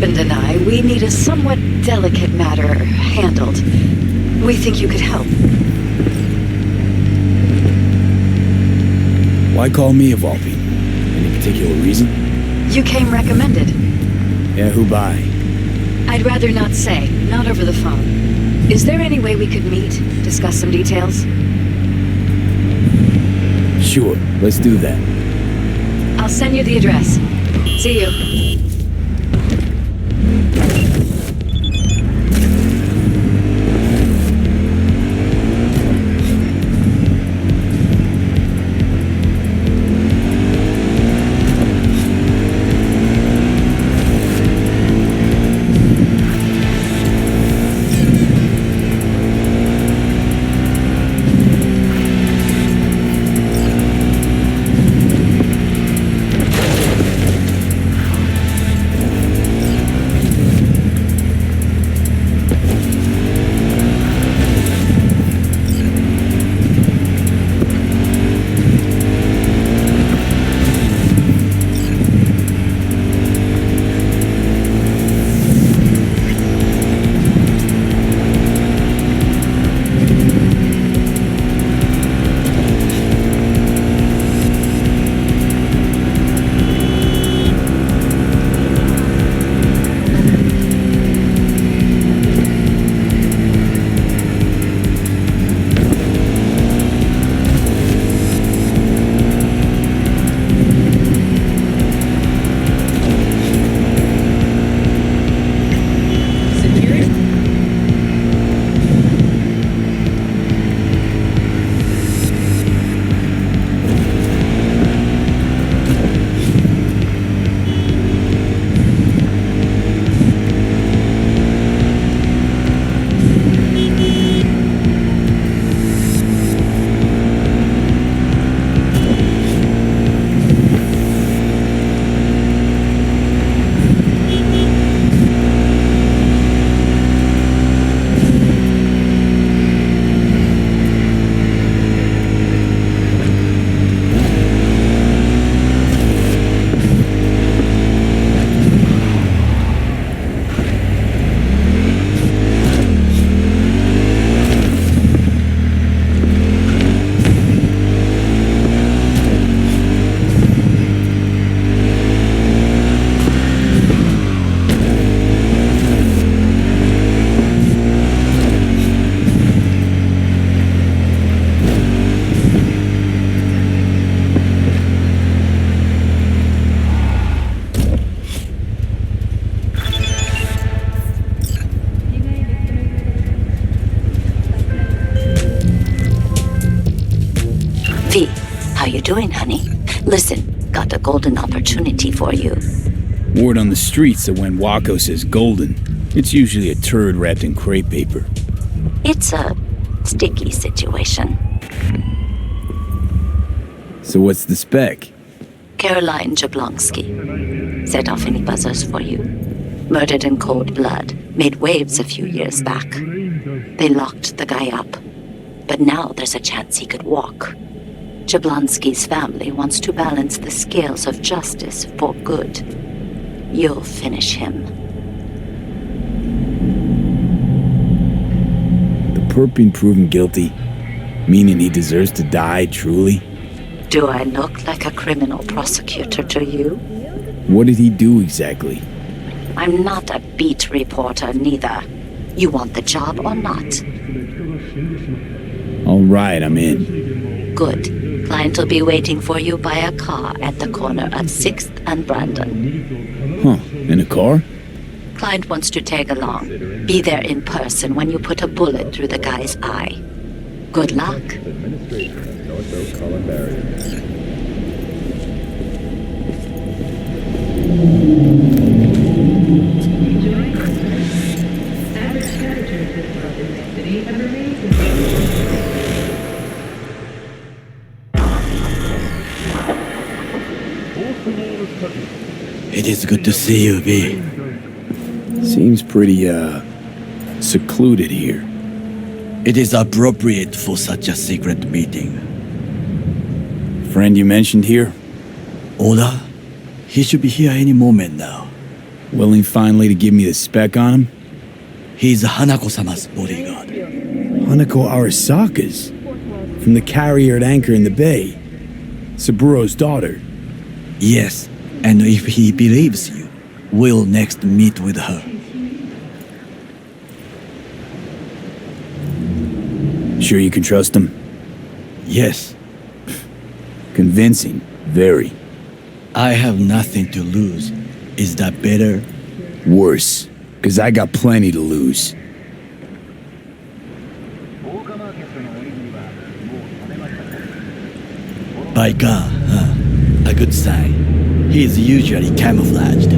husband and I, we need a somewhat delicate matter handled. We think you could help. Why call me of all people? Any particular reason? You came recommended. Yeah, who by? I'd rather not say, not over the phone. Is there any way we could meet, discuss some details? Sure, let's do that. I'll send you the address. See you. How you doing, honey? Listen, got a golden opportunity for you. Word on the streets that when Wako says golden, it's usually a turd wrapped in crepe paper. It's a sticky situation. So what's the spec? Caroline Jablonski. Set off any buzzers for you. Murdered in cold blood. Made waves a few years back. They locked the guy up. But now there's a chance he could walk. Jablonski's family wants to balance the scales of justice for good. You'll finish him. The perp being proven guilty, meaning he deserves to die, truly? Do I look like a criminal prosecutor to you? What did he do exactly? I'm not a beat reporter, neither. You want the job or not? All right, I'm in. Good. Client will be waiting for you by a car at the corner of 6th and Brandon. Huh, in a car? Client wants to tag along. Be there in person when you put a bullet through the guy's eye. Good luck. It is good to see you, V. Seems pretty, secluded here. It is appropriate for such a secret meeting. Friend you mentioned here? Oda? He should be here any moment now. Willing finally to give me the spec on him? He's Hanako-sama's bodyguard. Hanako Arasaka's? From the carrier at anchor in the bay. Saburo's daughter. Yes, and if he believes you, we'll next meet with her. Sure you can trust him? Yes, Convincing. Very. I have nothing to lose. Is that better? Worse. 'Cause I got plenty to lose. By God, huh? A good sign. He is usually camouflaged.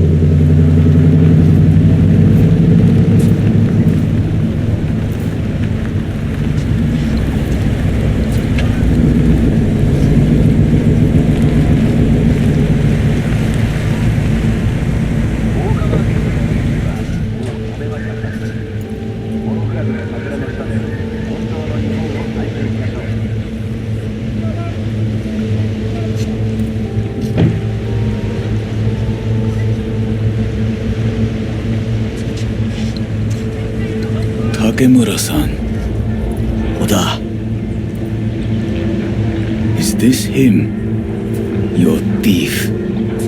Takemura-san. Oda, Is this him? Your thief.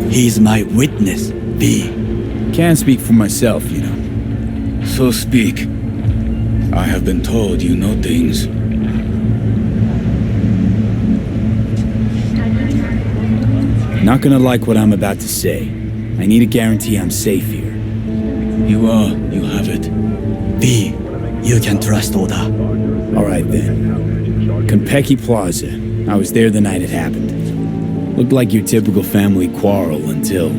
he's my witness, V. Can't speak for myself, you know. So speak. I have been told you know things. Not gonna like what I'm about to say. I need a guarantee I'm safe here. You are. You have it. V, you can trust Oda. Alright then. Konpeki Plaza. I was there the night it happened. Looked like your typical family quarrel until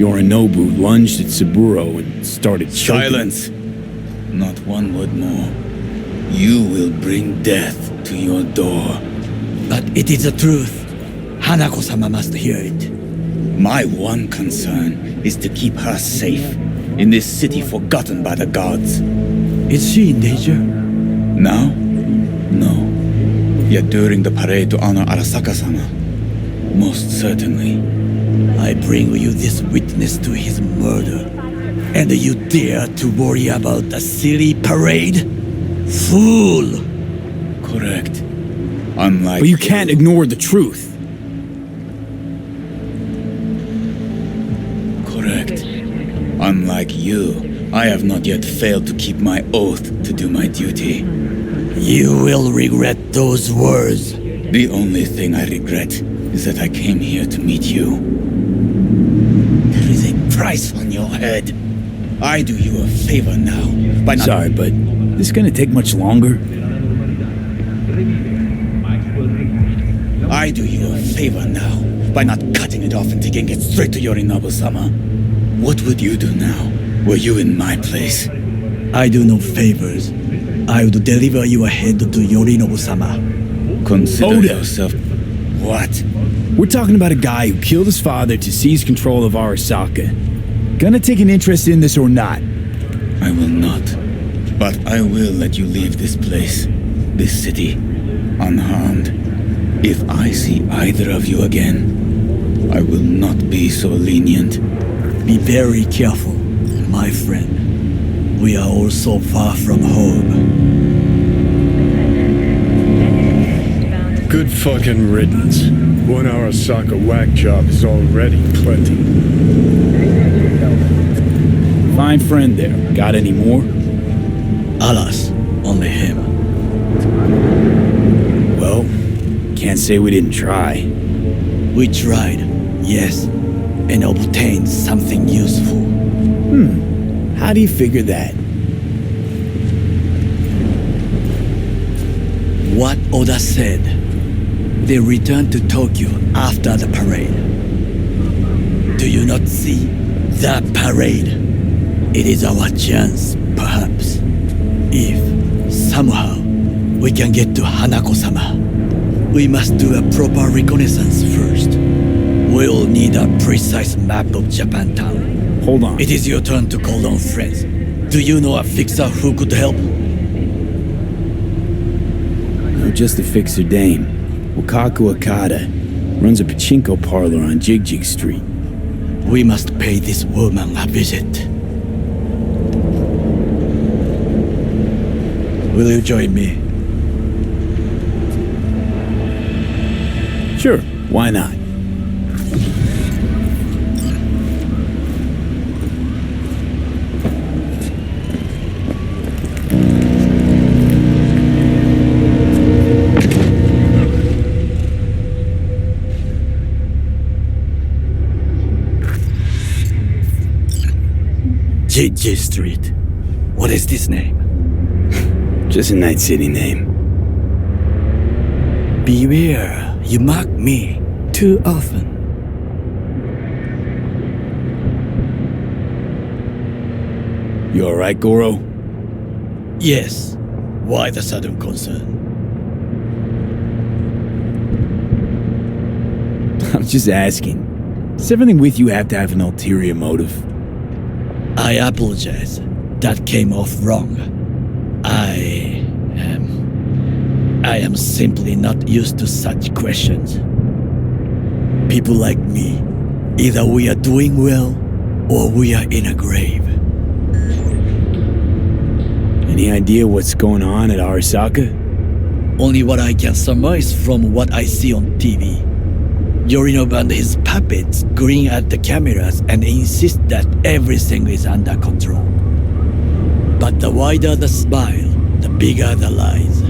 Yorinobu lunged at Saburo and started choking. Silence! Not one word more. You will bring death to your door. But it is the truth. Hanako-sama must hear it. My one concern is to keep her safe in this city forgotten by the gods. Is she in danger? Now? No. Yet during the parade to honor Arasaka-sama, most certainly. I bring you this witness to his murder, and you dare to worry about a silly parade? Fool! Correct. Unlike But you can't ignore the truth. Correct. Unlike you, I have not yet failed to keep my oath to do my duty. You will regret those words. The only thing I regret is that I came here to meet you. There is a price on your head. I do you a favor now by not... Sorry, but this gonna take much longer? I do you a favor now by not cutting it off and taking it straight to Yorinobu-sama. What would you do now, were you in my place? I do no favors. I would deliver your head to Yorinobu-sama. Consider Oda. yourself... What? We're talking about a guy who killed his father to seize control of Arasaka. Gonna take an interest in this or not? I will not. But I will let you leave this place, this city, unharmed. If I see either of you again, I will not be so lenient. Be very careful, my friend. We are all so far from home. Good fucking riddance. One Arasaka whack job is already plenty. Fine friend there. Got any more? Alas, only him. Well, can't say we didn't try. We tried, yes, and obtained something useful. How do you figure that? What Oda said. They returned to Tokyo after the parade. Do you not see that parade? It is our chance, perhaps. If, somehow, we can get to Hanako-sama, we must do a proper reconnaissance first. We'll need a precise map of Japantown. Hold on. It is your turn to call on friends. Do you know a fixer who could help? No, just a fixer dame. Wakaku Akata runs a pachinko parlor on Jig Street. We must pay this woman a visit. Will you join me? Sure, why not? JJ Street. What is this name? Just a Night City name. Beware, you mock me too often. You alright, Goro? Yes. Why the sudden concern? I'm just asking. Does everything with you have to have an ulterior motive? I apologize. That came off wrong. I am simply not used to such questions. People like me, either we are doing well or we are in a grave. Any idea what's going on at Arasaka? Only what I can surmise from what I see on TV. Yorinobu and his puppets grin at the cameras and insist that everything is under control. But the wider the smile, the bigger the lies.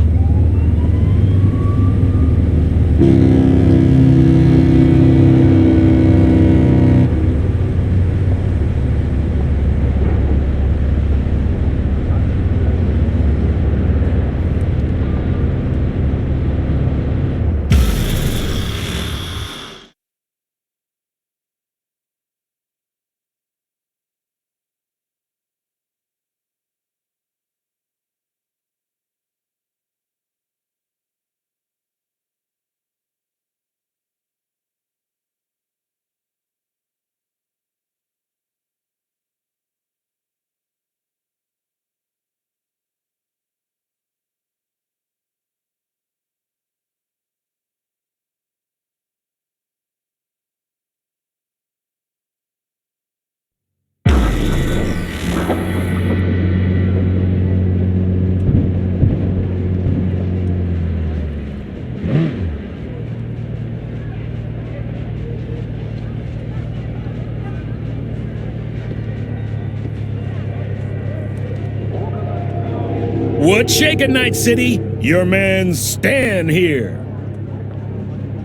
What's shaking, Night City? Your man Stan here.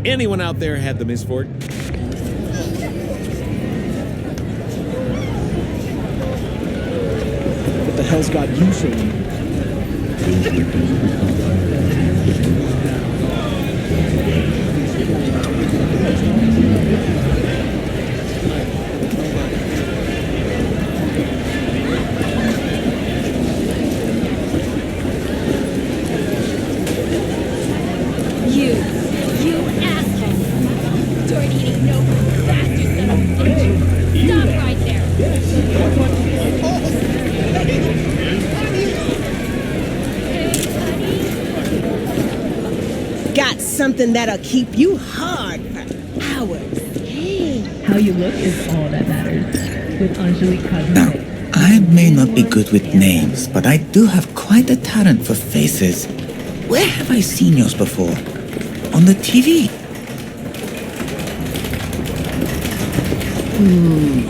Anyone out there had the misfortune? What the hell's got you so You asshole! Sword-eating no bastard son of a bitch! Stop right there! Got something that'll keep you hard for hours. Hey. How you look is all that matters. With Anjali Cousin. Now, I may not be good with names, but I do have quite a talent for faces. Where have I seen yours before? On the TV.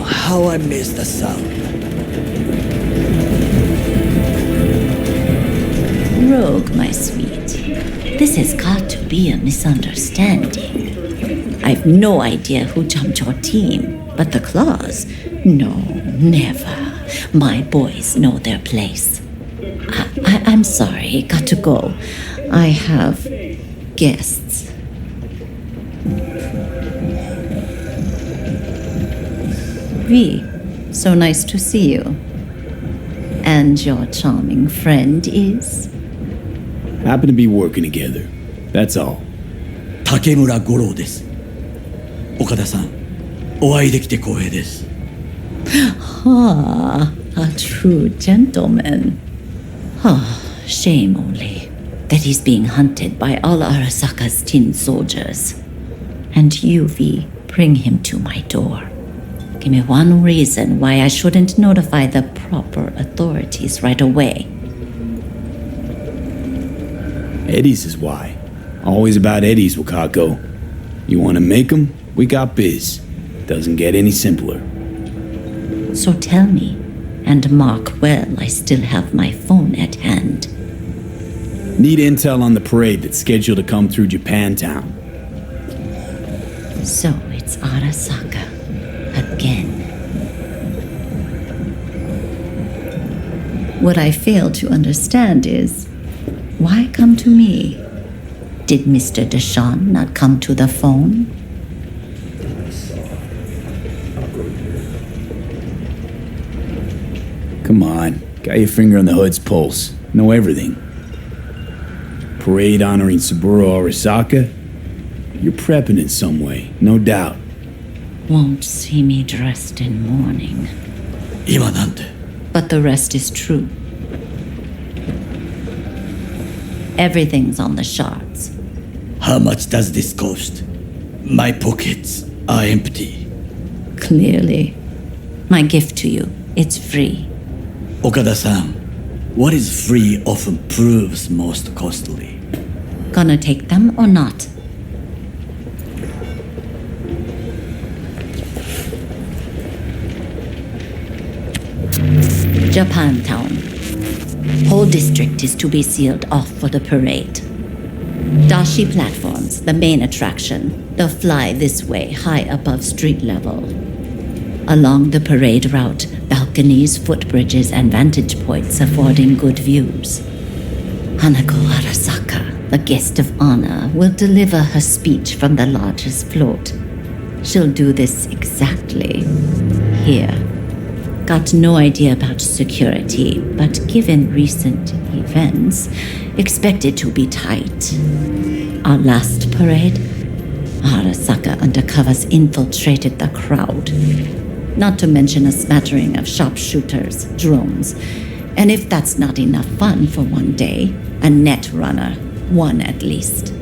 How I miss the sound. Rogue, my sweet. This has got to be a misunderstanding. I've no idea who jumped your team, but the claws? No, never. My boys know their place. I'm sorry, got to go. I have guests. V, so nice to see you. And your charming friend is? Happen to be working together. That's all. 竹村五郎です。岡田さん、お会いできて光栄です。Ah, a true gentleman. Ah, shame only that he's being hunted by all Arasaka's tin soldiers. And you, V, bring him to my door. Give me one reason why I shouldn't notify the proper authorities right away. Eddies is why. Always about Eddies, Wakako. You want to make 'em? We got biz. Doesn't get any simpler. So tell me, and mark well I still have my phone at hand. Need intel on the parade that's scheduled to come through Japantown. So it's Arasaka again. What I fail to understand is, why come to me? Did Mr. Deshawn not come to the phone? Come on, got your finger on the hood's pulse. Know everything. Parade honoring Saburo Arasaka? You're prepping in some way, no doubt. Won't see me dressed in mourning. 今なんて But the rest is true. Everything's on the shards. How much does this cost? My pockets are empty. Clearly. My gift to you, it's free. Okada-san, what is free often proves most costly. Gonna take them or not? Japantown. Whole district is to be sealed off for the parade. Dashi platforms, the main attraction. They'll fly this way, high above street level. Along the parade route, balconies, footbridges, and vantage points affording good views. Hanako Arasaka, the guest of honor, will deliver her speech from the largest float. She'll do this exactly here. Got no idea about security, but given recent events, expected to be tight. Our last parade, Arasaka undercovers infiltrated the crowd. Not to mention a smattering of sharpshooters, drones, and if that's not enough fun for one day, a net runner, one at least.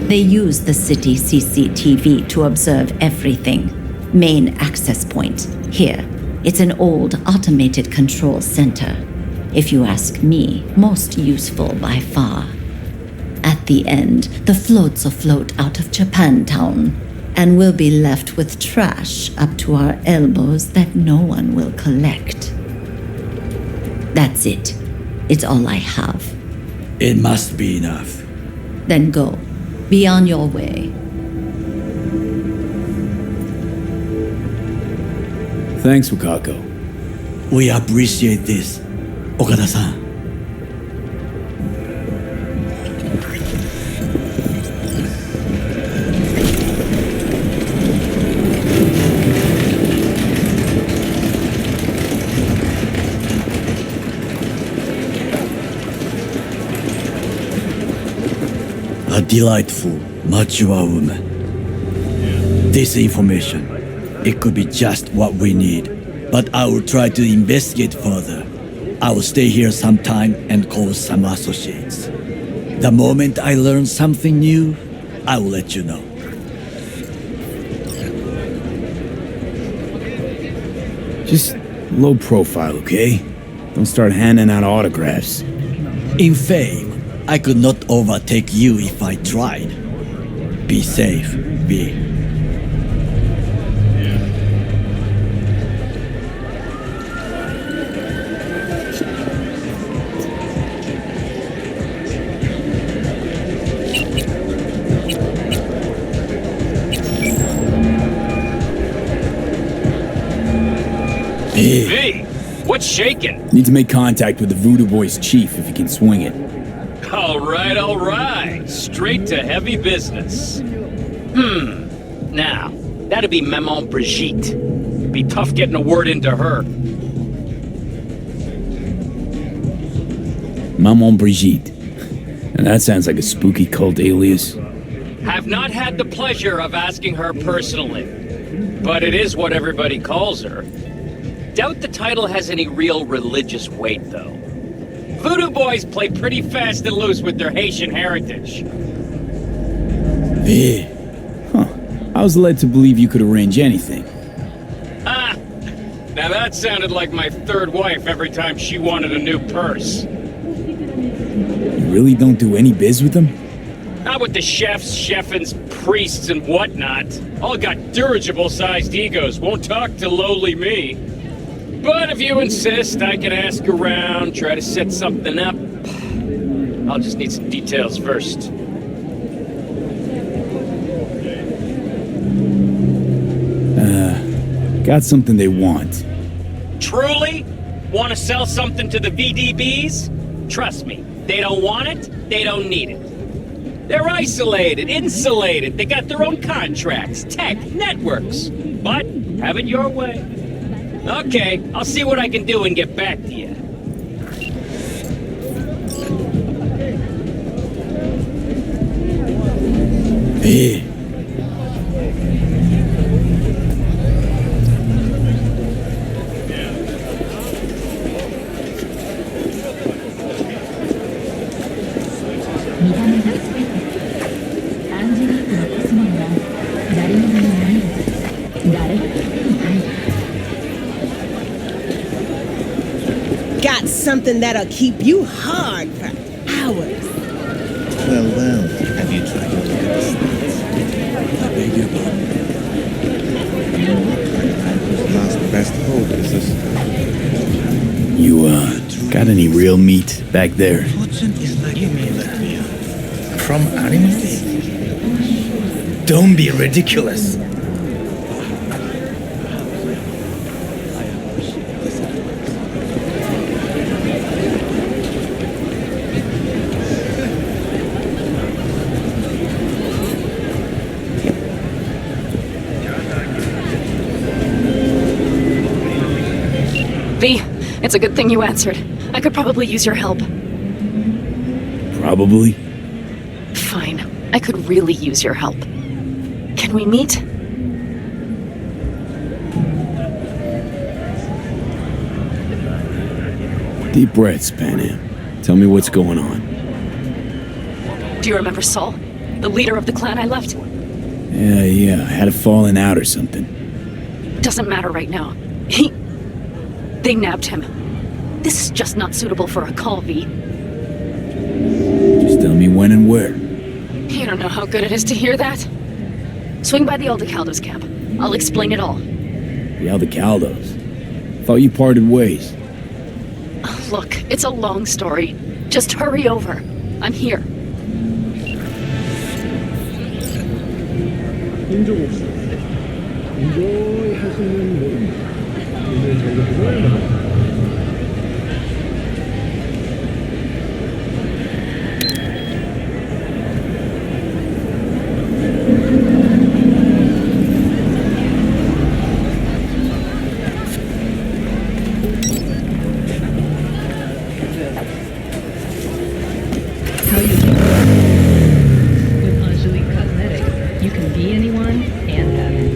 They use the city CCTV to observe everything. Main access point, here. It's an old automated control center. If you ask me, most useful by far. At the end, the floats will float out of Japantown, and we'll be left with trash up to our elbows that no one will collect. That's it. It's all I have. It must be enough. Then go. Be on your way. Thanks, Wakako. We appreciate this, Okada-san. A delightful, mature woman. This information, it could be just what we need, but I will try to investigate further. I will stay here some time and call some associates. The moment I learn something new, I will let you know. Just low profile, okay? Don't start handing out autographs. In fame, I could not overtake you if I tried. Be safe, B. V, what's shaking? Need to make contact with the Voodoo Boys chief if you can swing it. All right. Straight to heavy business. Now, that'd be Maman Brigitte. Be tough getting a word into her. Maman Brigitte. And that sounds like a spooky cult alias. Have not had the pleasure of asking her personally, but it is what everybody calls her. Doubt the title has any real religious weight, though. Voodoo boys play pretty fast and loose with their Haitian heritage. V. Huh. I was led to believe you could arrange anything. Ah, Now that sounded like my third wife every time she wanted a new purse. You really don't do any biz with them? Not with the chefs, cheffins, priests, and whatnot. All got dirigible-sized egos, won't talk to lowly me. But if you insist, I can ask around, try to set something up. I'll just need some details first. Got something they want. Truly? Want to sell something to the VDBs? Trust me, they don't want it, they don't need it. They're isolated, insulated, they got their own contracts, tech, networks. But have it your way. Okay, I'll see what I can do and get back to you. Hey. Got something that'll keep you hard for hours. Well, have you tried to look at the stats? I beg your pardon. Whose last best hope is this? You, got any real meat back there? Fortune is like you mean that from animals? Don't be ridiculous. V, it's a good thing you answered. I could probably use your help. Probably. Fine. I could really use your help. Can we meet? Deep breaths, Panam. Tell me what's going on. Do you remember Saul? The leader of the clan I left? Yeah, I had a falling out or something. Doesn't matter right now. They nabbed him. This is just not suitable for a call, V. Just tell me when and where. You don't know how good it is to hear that. Swing by the Aldecaldos camp. I'll explain it all. The Aldecaldos? Thought you parted ways. Look, it's a long story. Just hurry over. I'm here. With Angelique Cosmetics, you can be anyone and have it.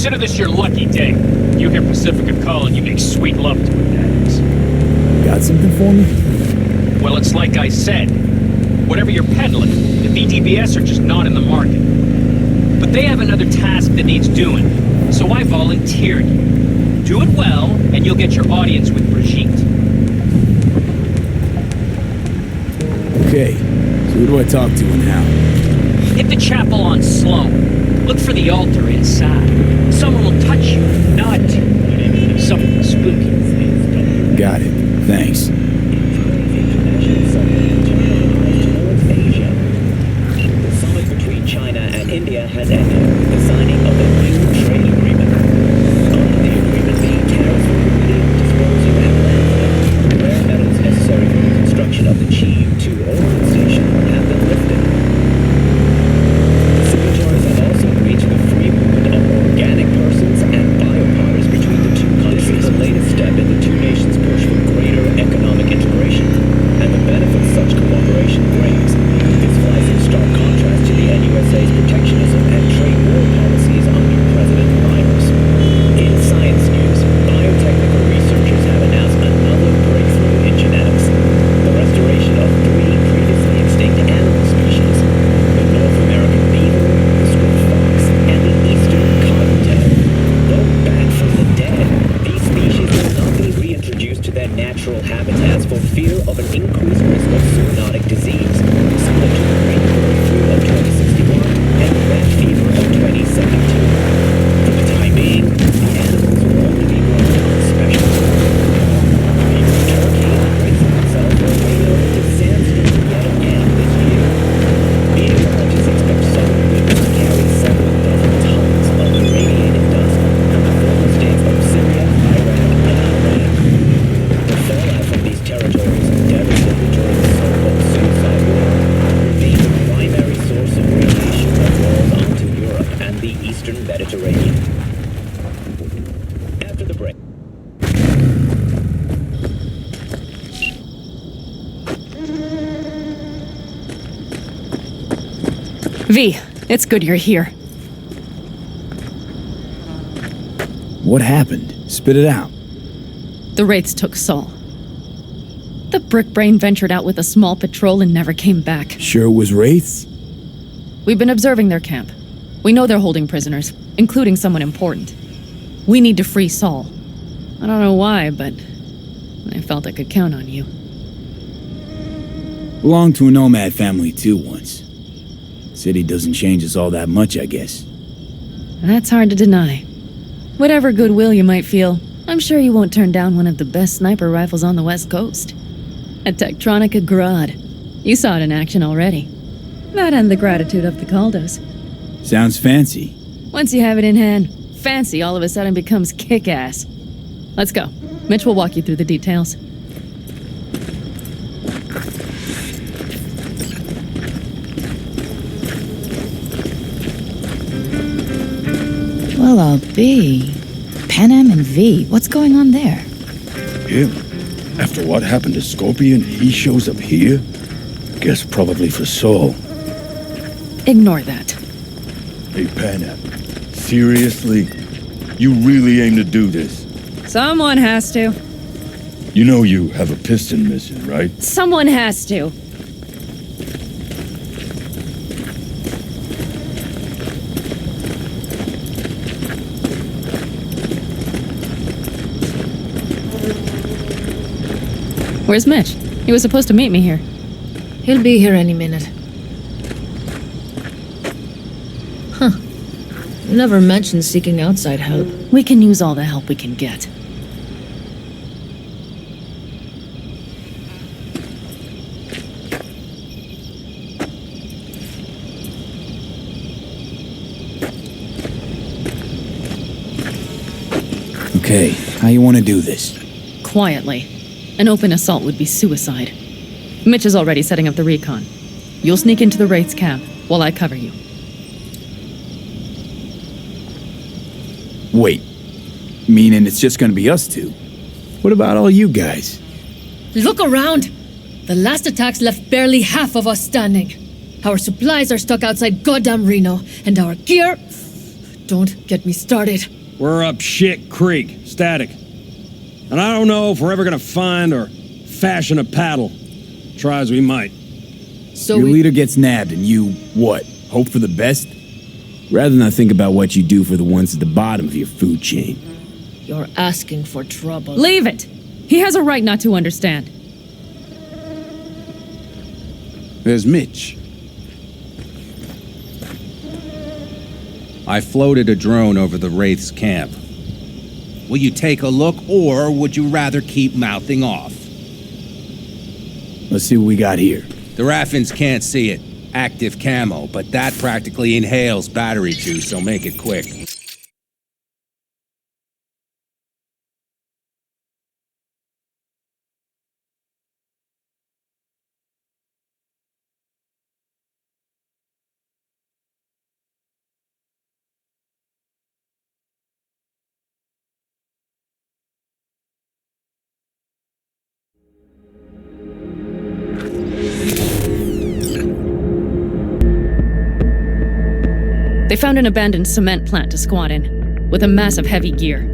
Consider this your lucky day. You hear Pacifica call and you make sweet love to it, that is. Got something for me? Well, it's like I said. Whatever you're peddling, the VDBS are just not in the market. But they have another task that needs doing, so I volunteered you. Do it well, and you'll get your audience with Brigitte. Okay, so who do I talk to and how? Hit the chapel on Sloan. Look for the altar inside. Someone will touch you, nod to you. Something spooky. Got it. Thanks. The summit between China and India has ended with the signing of a new trade agreement. Under the agreement, the tariffs for building, disposing, and landfilling rare metals necessary for the construction of the Chi 2 orbital station have been lifted. The signatories have also reached the free movement of organic persons and biopowers between the two countries. This is the latest step in the two nations' push for greater economic integration, and the benefits such cooperation brings. This flies in stark contrast to the NUSA's protectionism and trade war policies under President Myers. In science news, biotechnical researchers have announced another breakthrough in genetics. The restoration of 3 previously extinct animal species: the North American beaver, the swift fox, and the eastern cottontail. Though back from the dead, these species will not be reintroduced to their natural habitats for fear of an increased risk of zoonotic disease, similar to the great bird flu of 2061 and the rat fever of 2072. For the time being, the animals will only be grown on special beaver turkey raising itself for a way over to sandstone yet again this year. Meteorologists expect southern winds to carry several dozen tons of irradiated dust from the former states of Syria, Iraq, and Iran. The fallout from these territories, devastated during the so-called suicide war, revealed the primary source of radiation that rolls onto Europe and the eastern Mediterranean. After the break. V, it's good you're here. What happened? Spit it out. The Wraiths took Saul. The Brick Brain ventured out with a small patrol and never came back. Sure it was Wraiths? We've been observing their camp. We know they're holding prisoners, including someone important. We need to free Saul. I don't know why, but I felt I could count on you. Belonged to a nomad family too once. City doesn't change us all that much, I guess. That's hard to deny. Whatever goodwill you might feel, I'm sure you won't turn down one of the best sniper rifles on the West Coast. A Tektronica Grad. You saw it in action already. That and the gratitude of the Caldos. Sounds fancy. Once you have it in hand, fancy all of a sudden becomes kick-ass. Let's go. Mitch will walk you through the details. Well, I'll be. Panem and V, what's going on there? Him? After what happened to Scorpion, he shows up here? Guess probably for Saul. Ignore that. Hey, Panem. Seriously? You really aim to do this? Someone has to. You know you have a piston missing, right? Someone has to. Where's Mitch? He was supposed to meet me here. He'll be here any minute. Huh. You never mentioned seeking outside help. We can use all the help we can get. Okay, how you want to do this? Quietly. An open assault would be suicide. Mitch is already setting up the recon. You'll sneak into the Wraith's camp while I cover you. Wait. Meaning it's just gonna be us two? What about all you guys? Look around! The last attacks left barely half of us standing. Our supplies are stuck outside goddamn Reno, and our gear... Don't get me started. We're up shit creek, static. And I don't know if we're ever gonna find or fashion a paddle. Try as we might. So your leader gets nabbed and you, what, hope for the best? Rather than think about what you do for the ones at the bottom of your food chain. You're asking for trouble. Leave it! He has a right not to understand. There's Mitch. I floated a drone over the Wraith's camp. Will you take a look, or would you rather keep mouthing off? Let's see what we got here. The Raffins can't see it. Active camo, but that practically inhales battery juice, so make it quick. They found an abandoned cement plant to squat in, with a mass of heavy gear.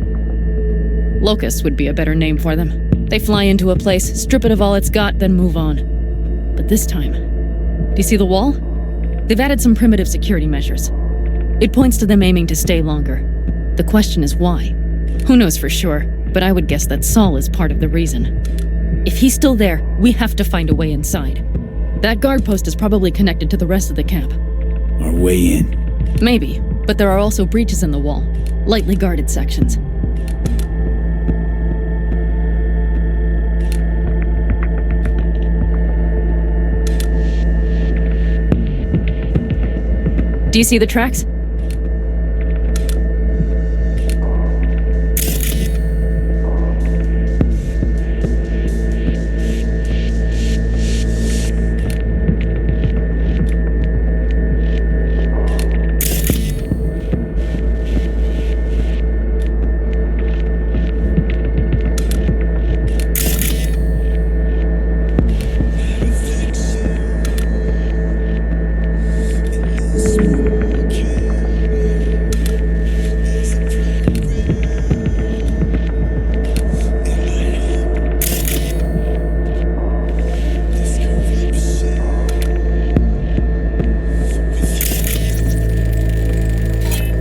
Locusts would be a better name for them. They fly into a place, strip it of all it's got, then move on. But this time, do you see the wall? They've added some primitive security measures. It points to them aiming to stay longer. The question is why? Who knows for sure, but I would guess that Saul is part of the reason. If he's still there, we have to find a way inside. That guard post is probably connected to the rest of the camp. Our way in. Maybe, but there are also breaches in the wall, lightly guarded sections. Do you see the tracks?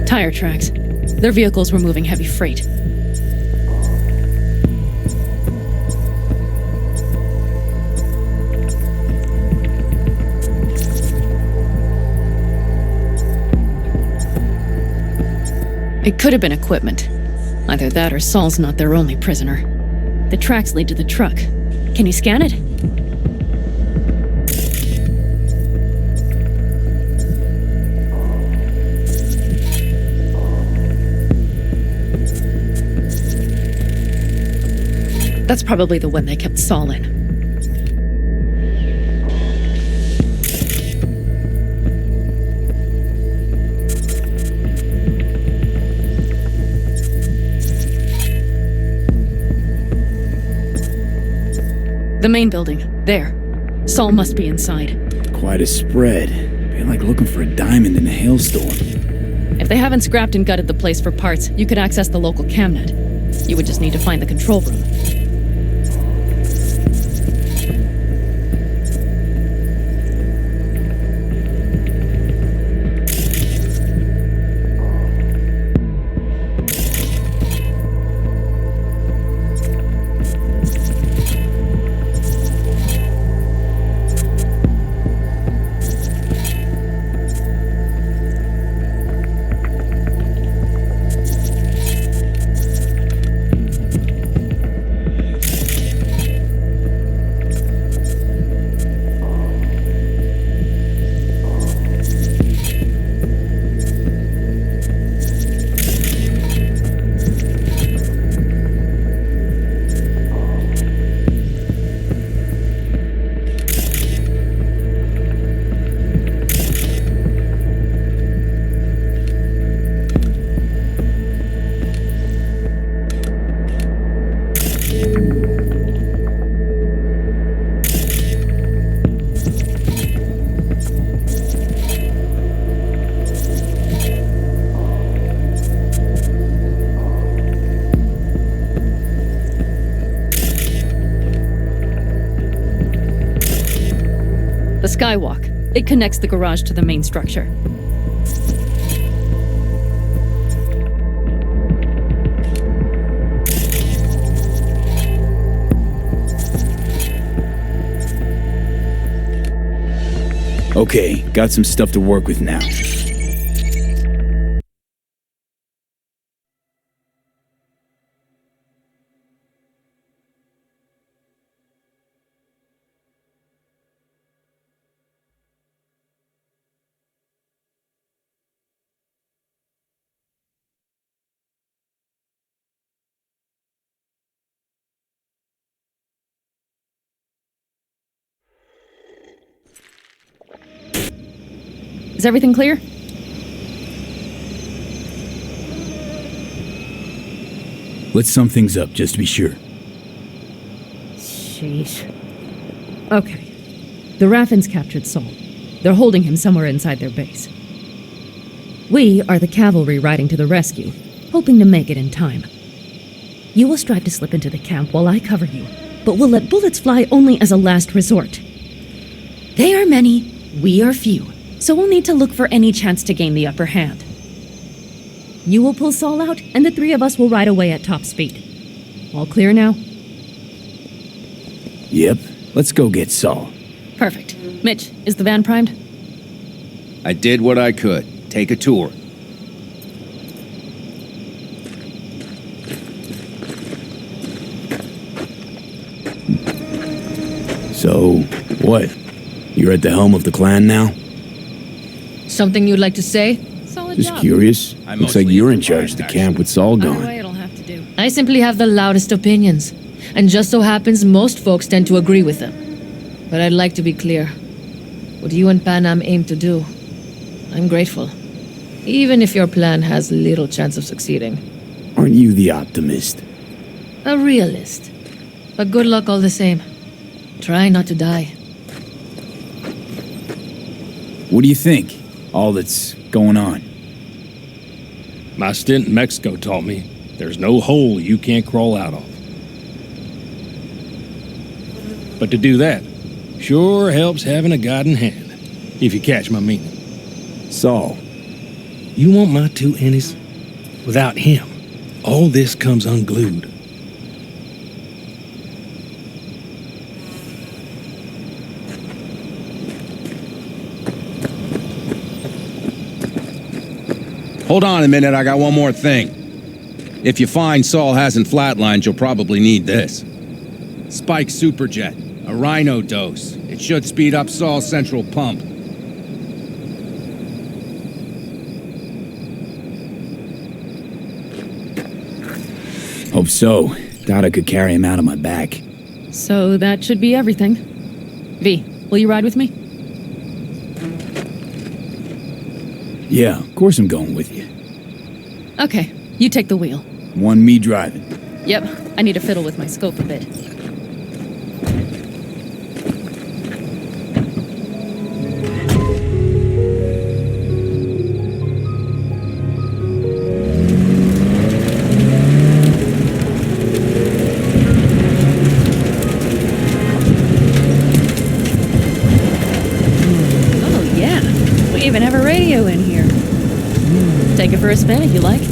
Tire tracks. Their vehicles were moving heavy freight. It could have been equipment. Either that or Saul's not their only prisoner. The tracks lead to the truck. Can you scan it? That's probably the one they kept Saul in. The main building. There. Saul must be inside. Quite a spread. Be like looking for a diamond in a hailstorm. If they haven't scrapped and gutted the place for parts, you could access the local camnet. You would just need to find the control room. The skywalk. It connects the garage to the main structure. Okay, got some stuff to work with now. Is everything clear? Let's sum things up, just to be sure. Sheesh. Okay. The Raffins captured Saul. They're holding him somewhere inside their base. We are the cavalry riding to the rescue, hoping to make it in time. You will strive to slip into the camp while I cover you, but we'll let bullets fly only as a last resort. They are many, we are few, so we'll need to look for any chance to gain the upper hand. You will pull Saul out, and the three of us will ride away at top speed. All clear now? Yep, let's go get Saul. Perfect. Mitch, is the van primed? I did what I could. Take a tour. So, what? You're at the helm of the clan now? Something you'd like to say? Solid Just job. curious. Looks like you're in charge of the camp with Saul Either gone. way, it'll have to do. I simply have the loudest opinions, and just so happens most folks tend to agree with them. But I'd like to be clear. What you and Panam aim to do, I'm grateful. Even if your plan has little chance of succeeding. Aren't you the optimist? A realist. But good luck all the same. Try not to die. What do you think? All that's going on? My stint in Mexico taught me there's no hole you can't crawl out of. But to do that sure helps having a guiding hand, if you catch my meaning. Saul. You want my two Ennies? Without him, all this comes unglued. Hold on a minute, I got one more thing. If you find Saul hasn't flatlined, you'll probably need this. Spike Superjet, a Rhino dose. It should speed up Saul's central pump. Hope so. Thought I could carry him out on my back. So that should be everything. V, will you ride with me? Yeah, of course I'm going with you. Okay, you take the wheel. One me driving. Yep, I need to fiddle with my scope a bit. Oh yeah, we even have a radio in here. Take it for a spin if you like.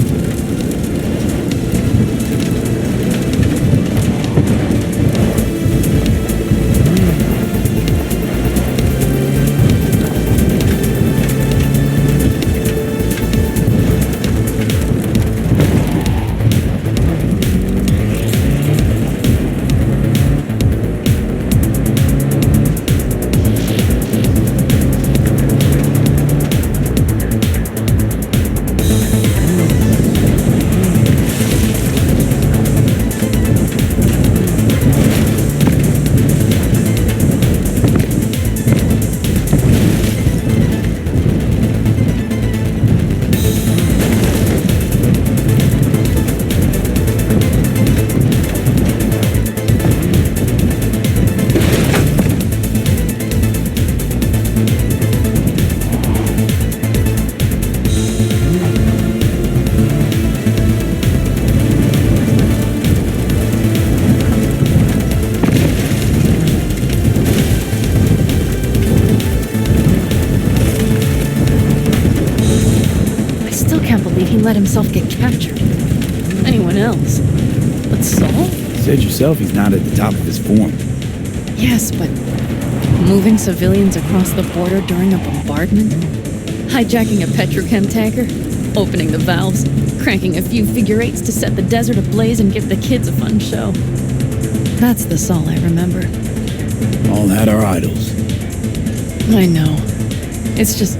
he let himself get captured. Anyone else? But Saul? You said yourself he's not at the top of his form. Yes, but moving civilians across the border during a bombardment? Hijacking a petrochem tanker? Opening the valves? Cranking a few figure eights to set the desert ablaze and give the kids a fun show? That's the Saul I remember. All had our idols. I know. It's just...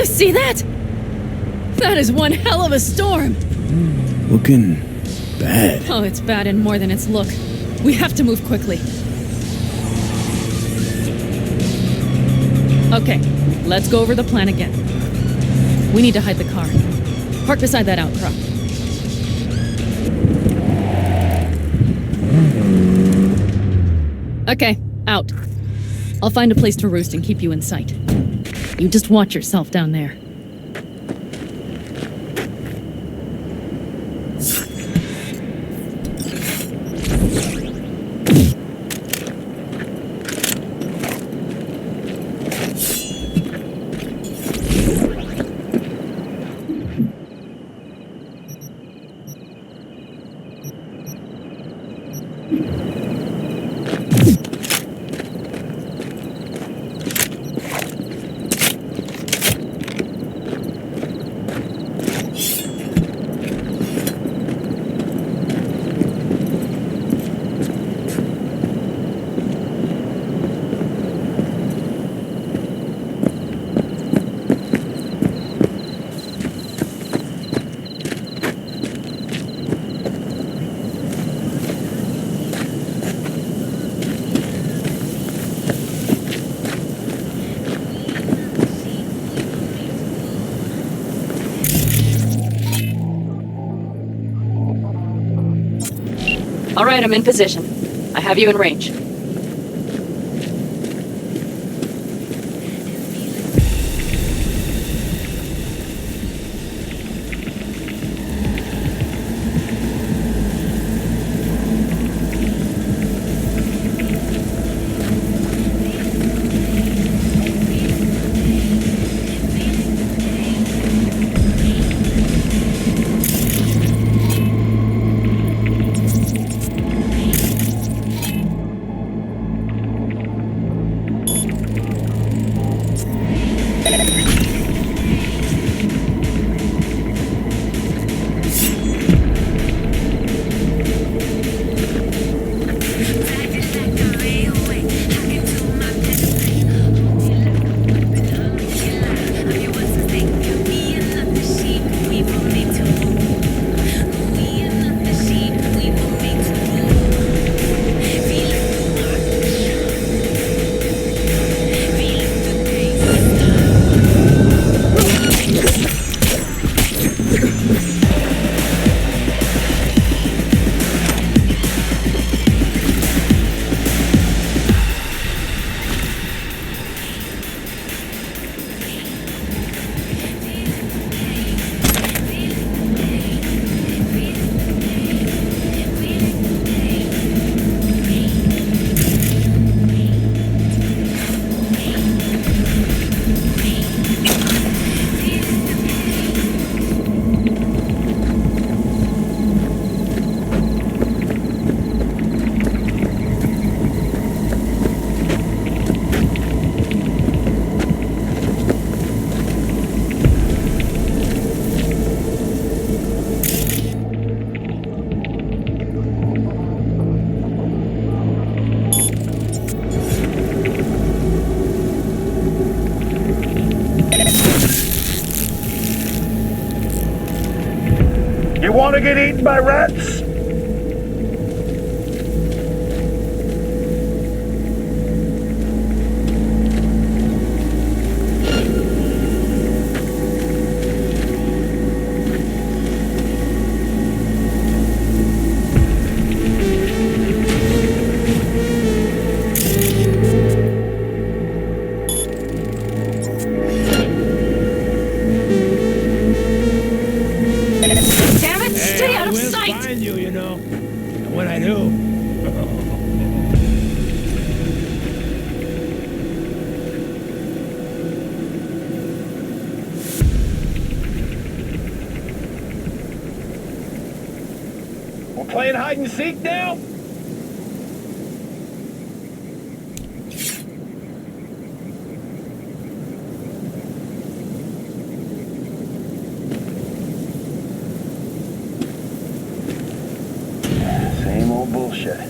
See that? That is one hell of a storm. Looking bad. Oh, it's bad and more than its look. We have to move quickly. Okay, let's go over the plan again. We need to hide the car. Park beside that outcrop. Okay, out. I'll find a place to roost and keep you in sight. You just watch yourself down there. All right, I'm in position. I have you in range. You want to get eaten by rats? right? find you, you know. And when I do... We're playing hide and seek now? Same old bullshit.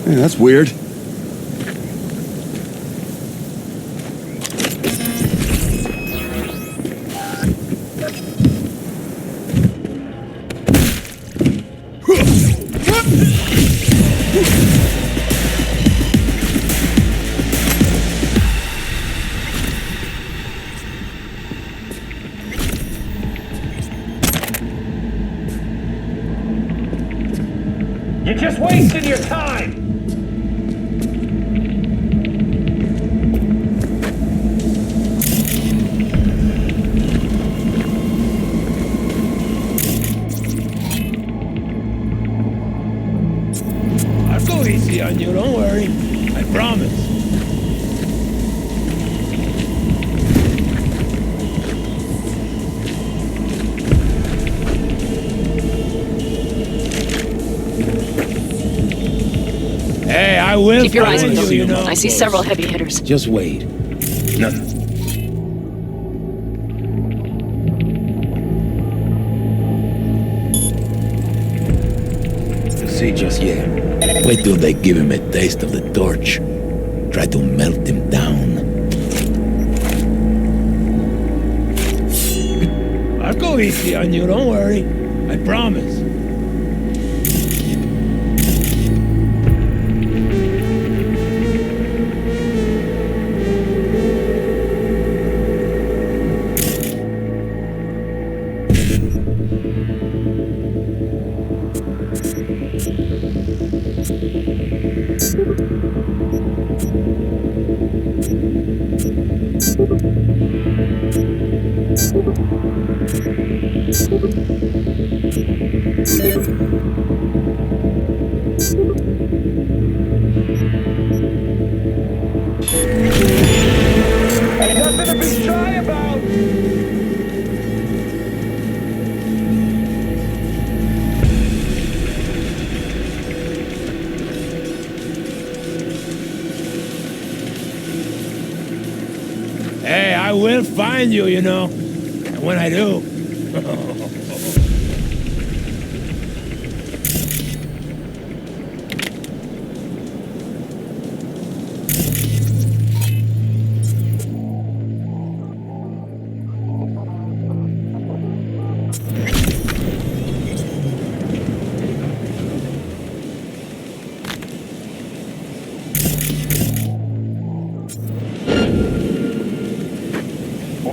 Yeah, that's weird. You're just wasting your time! I'll go easy on you, don't worry. I promise. Hey, I will. Keep your eyes find open. you, you know. I see several heavy hitters. Just wait. Nothing. See just yet. Wait till they give him a taste of the torch. Try to melt him down. I'll go go easy on you, don't worry. I promise. Nothing to be shy about! Hey, I will find you, you know. And when I do...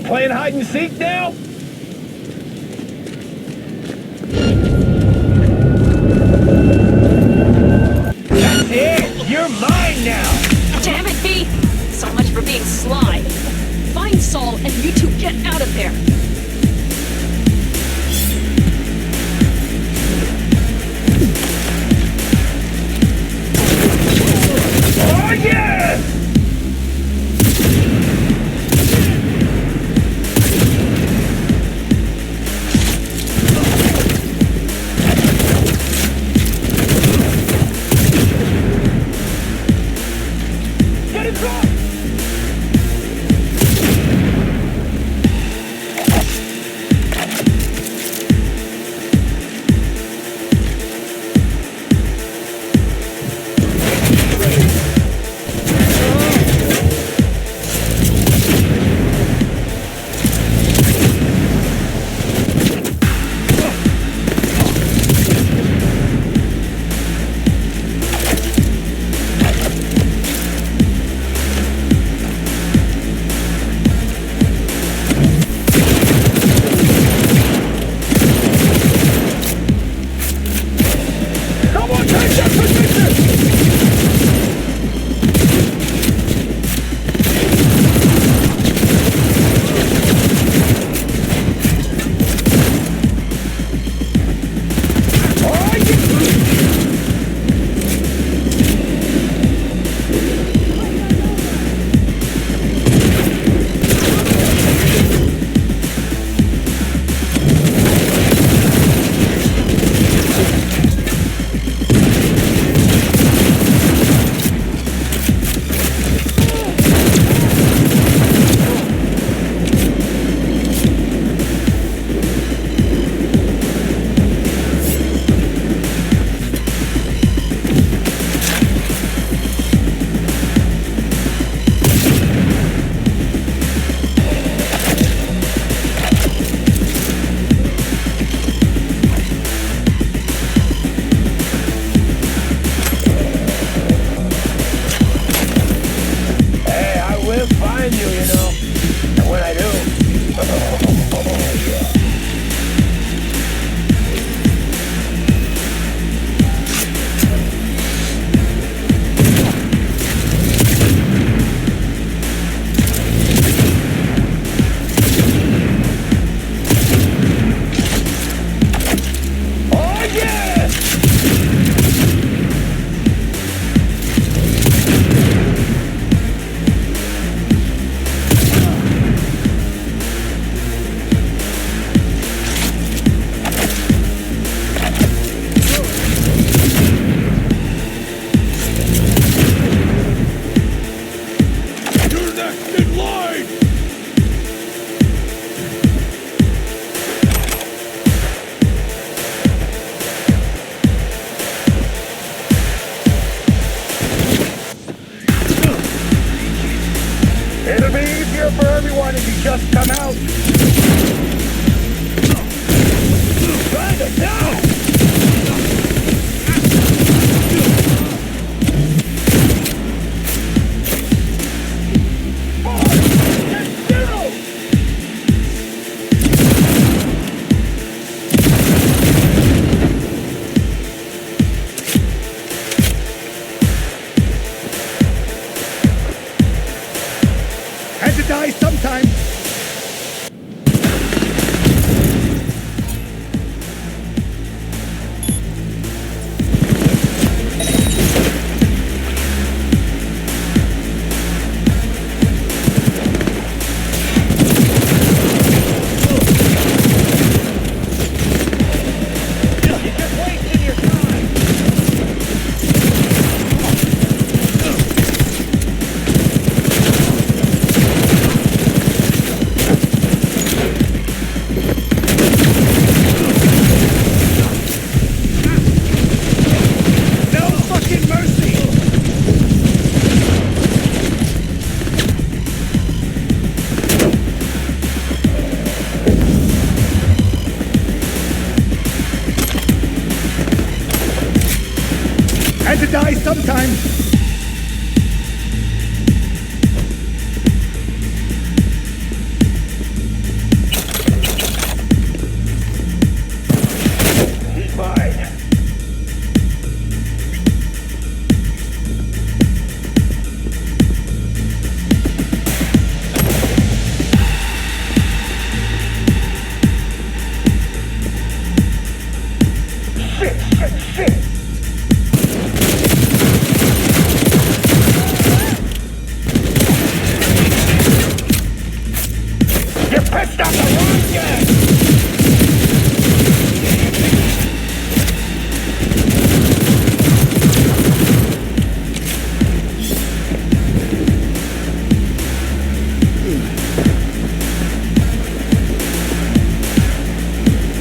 Playing hide and seek now? That's it! You're mine now! Damn it, V! So much for being sly. Find Saul and you two get out of there. Oh yeah! It'll be easier for everyone if you just come out. to die sometime. He's mine. Shit! You pissed off the wrong guy!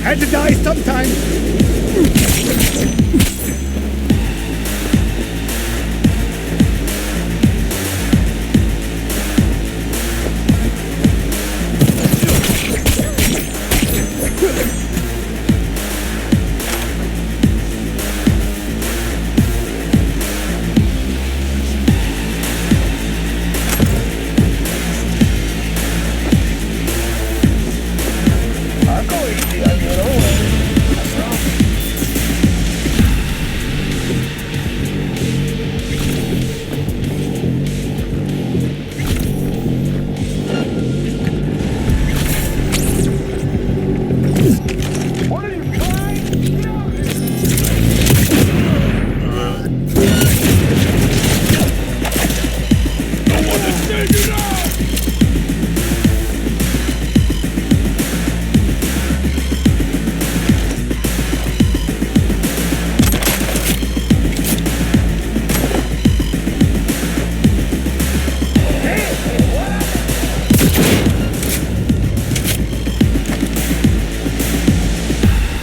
Had to die sometime. I'll go easy on you, don't worry.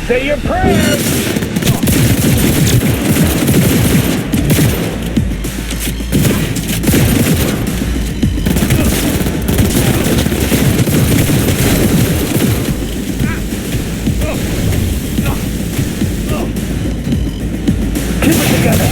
Say your prayers! Keep it together!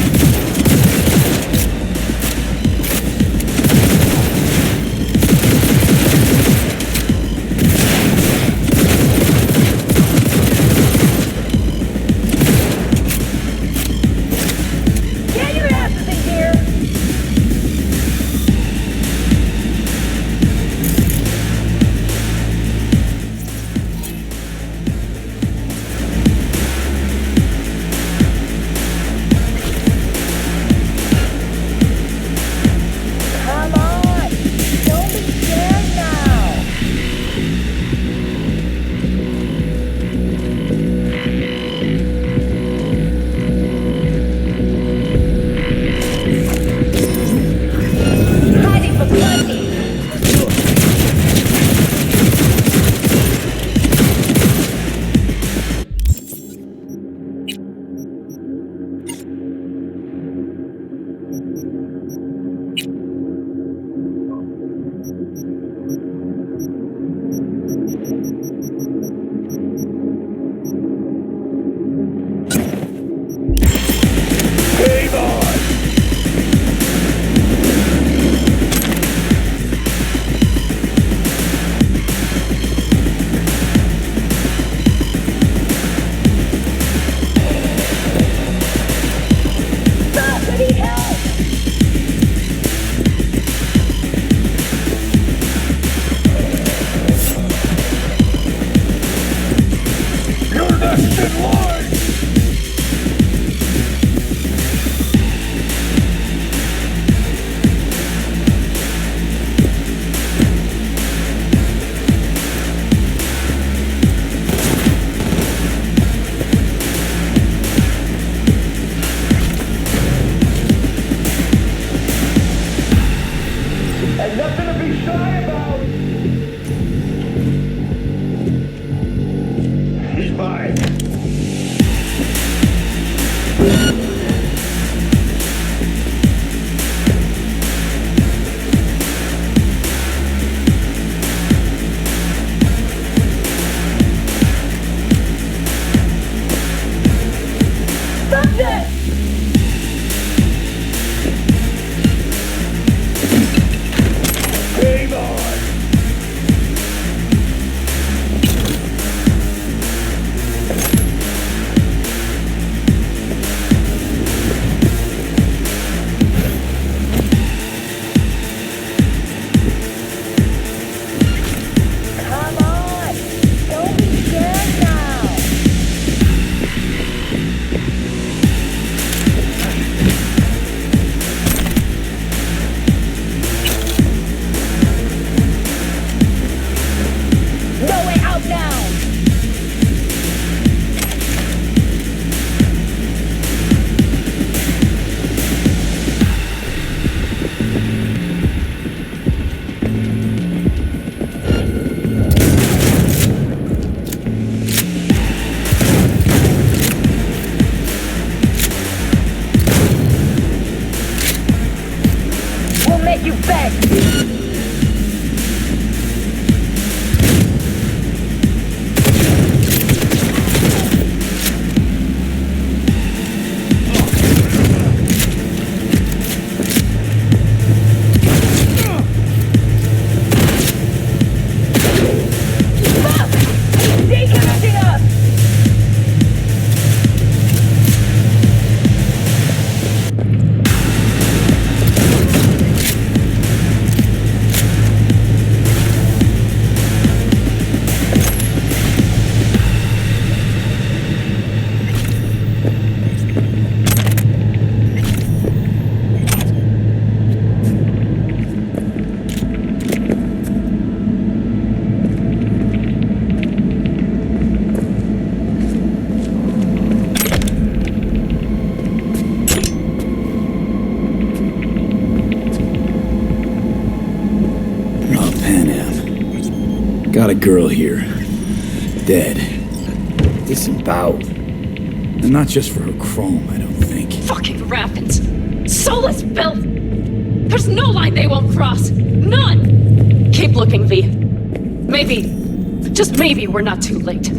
got a girl here. Dead. Disemboweled. And not just for her chrome, I don't think. Fucking raffins! Soulless filth! There's no line they won't cross! None! Keep looking, V. Maybe, just maybe we're not too late.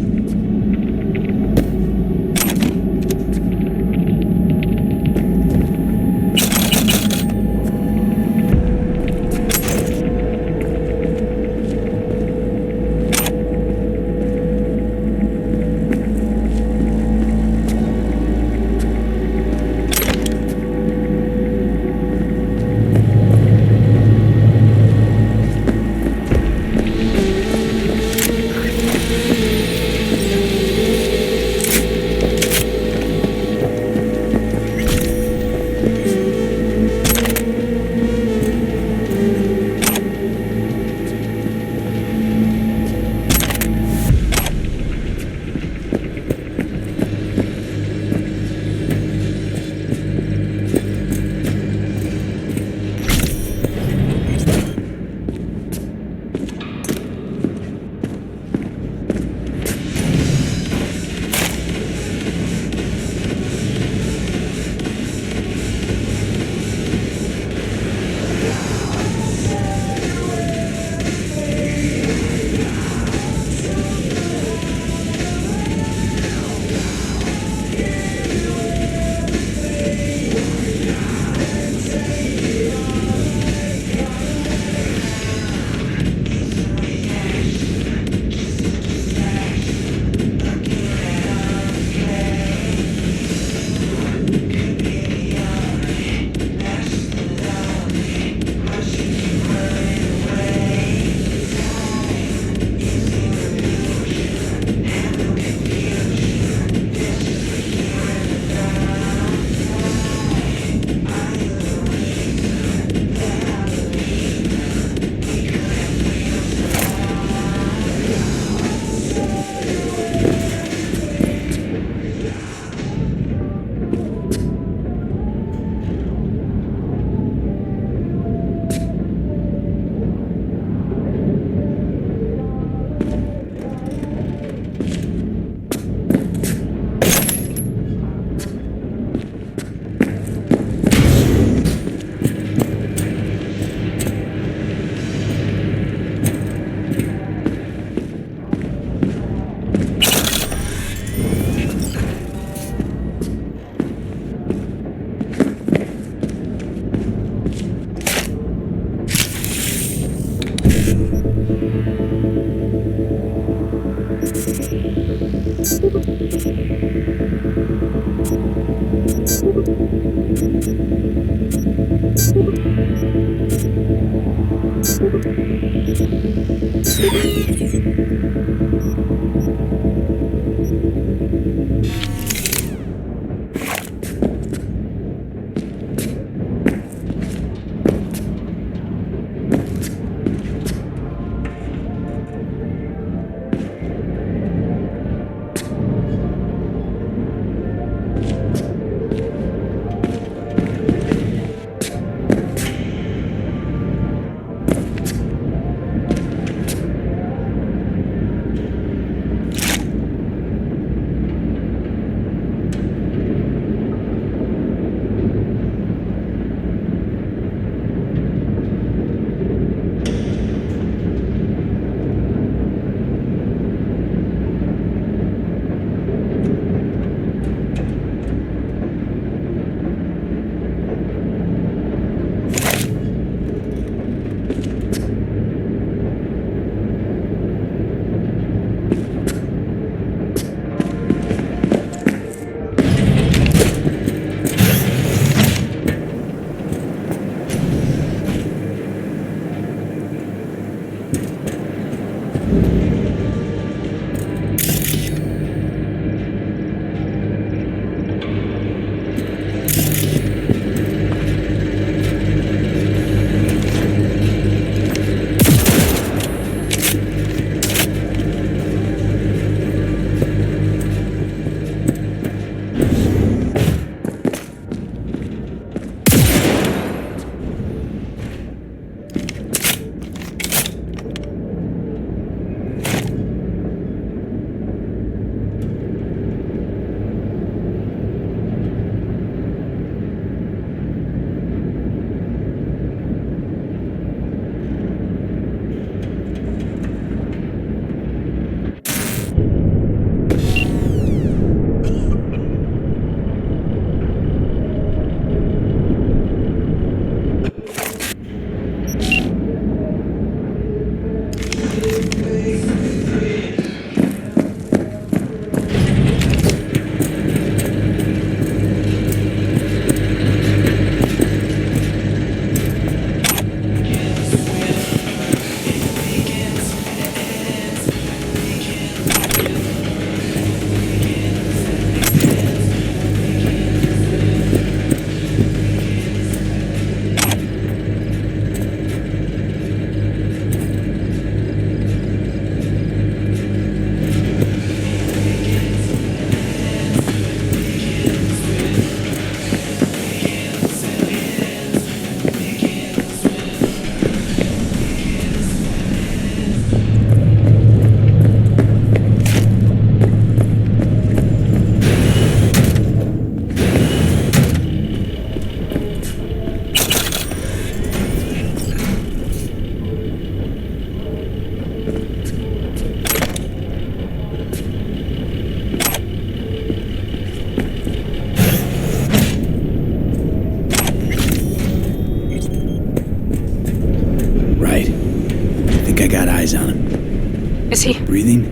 eyes on him. Is he? Breathing?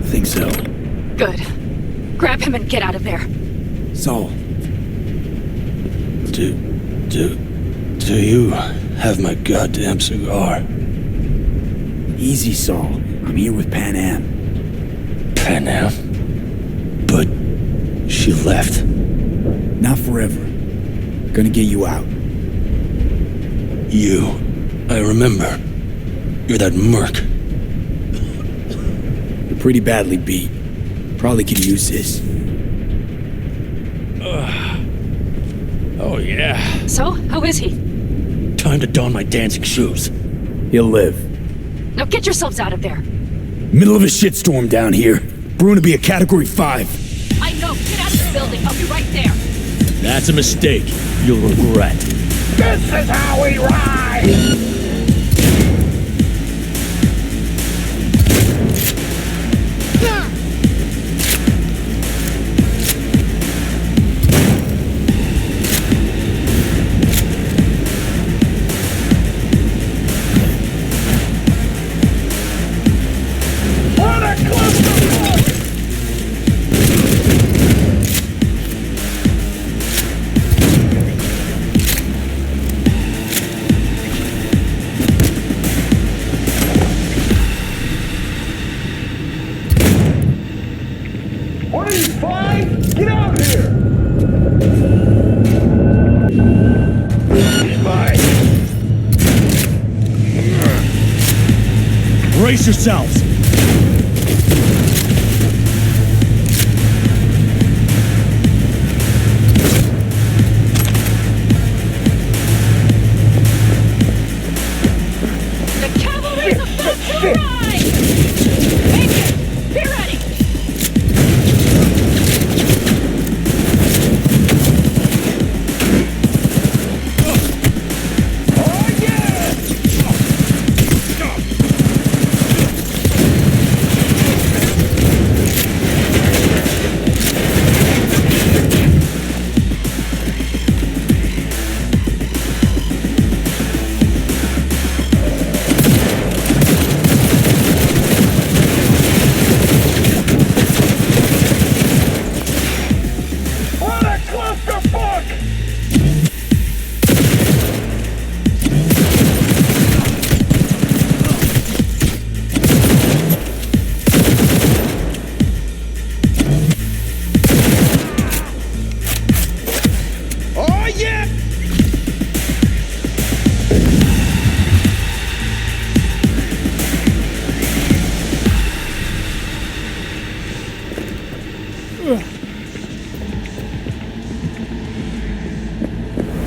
Think so. Good. Grab him and get out of there. Saul. Do you have my goddamn cigar? Easy, Saul. I'm here with Pan Am. Pan Am? But she left. Not forever. Gonna get you out. You. I remember. You're that merc. You're pretty badly beat. Probably could use this. Oh, yeah. So, how is he? Time to don my dancing shoes. He'll live. Now get yourselves out of there. Middle of a shitstorm down here. Brewing to be a Category 5. I know. Get out of the building. I'll be right there. That's a mistake. You'll regret. This is how we ride! Brace yourselves! The cavalry's about to arrive! Agent, be ready!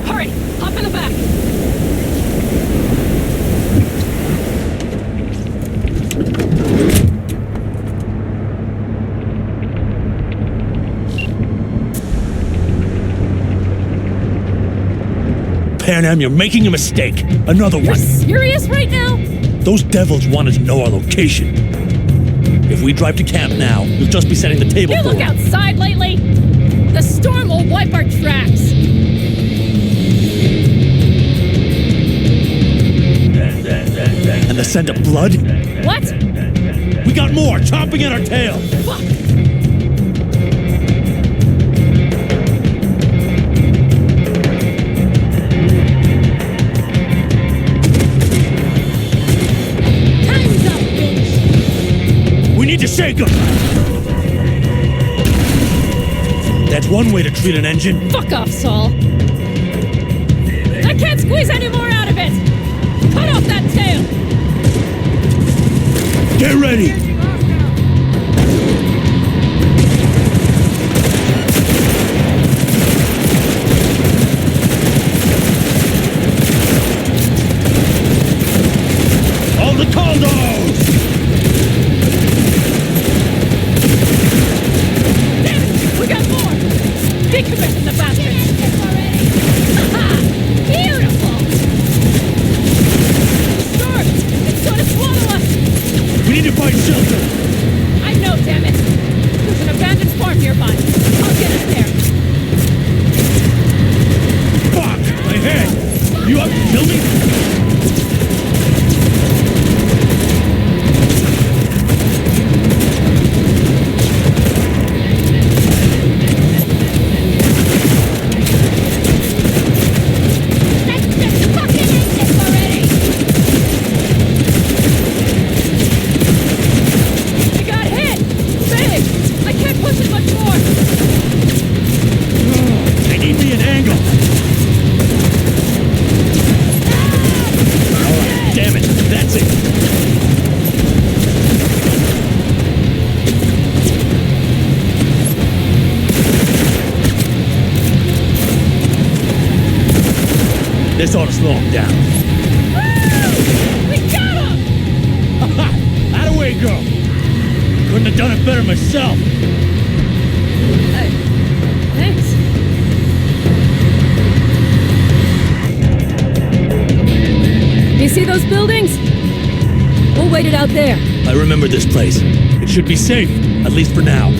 Hurry! Hop in the back! Pan Am, you're making a mistake. Another one. You're serious right now? Those devils wanted to know our location. If we drive to camp now, you'll just be setting the table You for look them. outside lately? The storm will wipe our tracks. And the scent of blood? What? We got more chomping at our tail. Fuck! Time's up, bitch! We need to shake them. That's one way to treat an engine. Fuck off, Saul. I can't squeeze any more out of it! Cut off that tail! Get ready! All the condos! Damn it! We got more! Decommission the bastards! Aha! Beautiful! Storm! It's gonna swallow us! We need to find shelter! I know, damn it! There's an abandoned farm nearby. I'll get us there. Fuck! My head! You up to kill me? This ought to slow him down. We got him! How'd away go? Couldn't have done it better myself. Thanks. You see those buildings? We'll wait it out there. I remember this place. It should be safe, at least for now.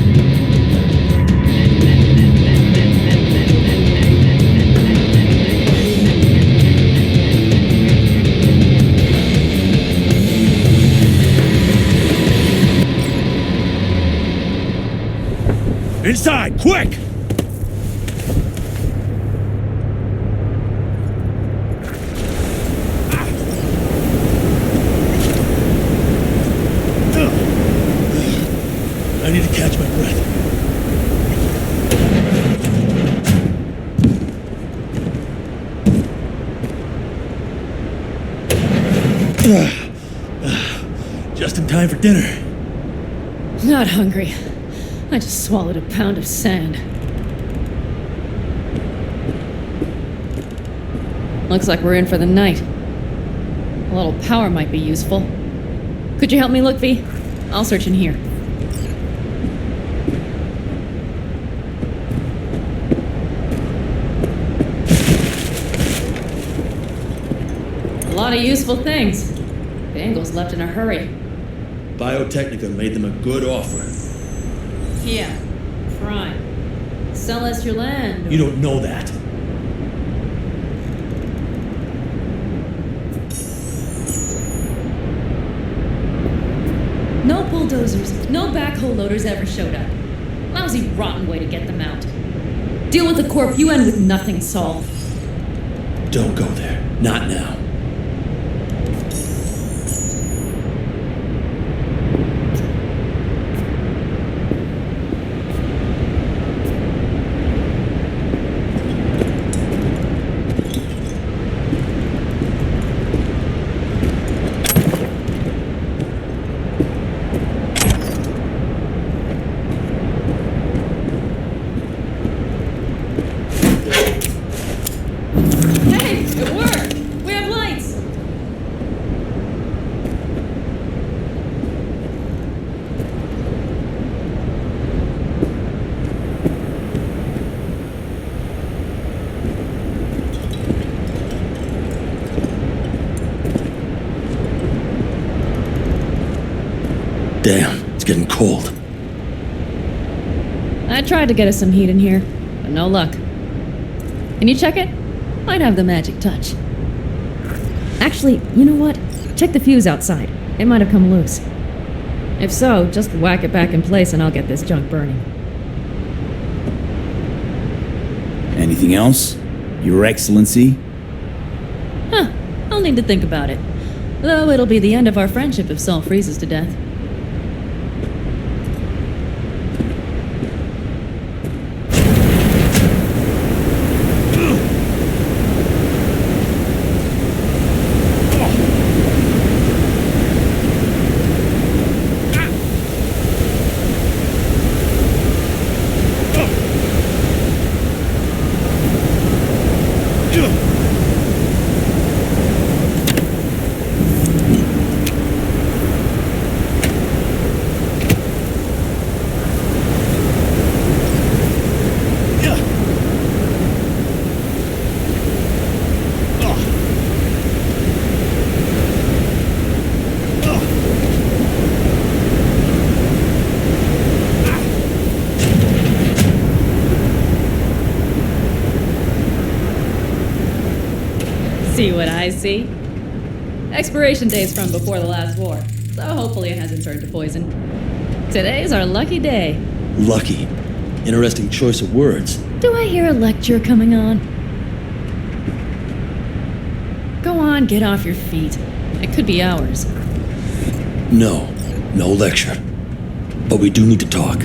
Inside, quick! I need to catch my breath. Just in time for dinner. Not hungry. I just swallowed a pound of sand. Looks like we're in for the night. A little power might be useful. Could you help me look, V? I'll search in here. A lot of useful things. Bangles left in a hurry. Biotechnica made them a good offer. Yeah, prime. Sell us your land. You don't know that. No bulldozers, no backhoe loaders ever showed up. Lousy, rotten way to get them out. Deal with the corp, you end with nothing, Saul. Don't go there. Not now. Damn, it's getting cold. I tried to get us some heat in here, but no luck. Can you check it? Might have the magic touch. Actually, you know what? Check the fuse outside. It might have come loose. If so, just whack it back in place and I'll get this junk burning. Anything else? Your Excellency? Huh. I'll need to think about it. Though it'll be the end of our friendship if Saul freezes to death. See what I see? Expiration date's from before the last war, so hopefully it hasn't turned to poison. Today's our lucky day. Lucky. Interesting choice of words. Do I hear a lecture coming on? Go on, get off your feet. It could be hours. No lecture. But we do need to talk.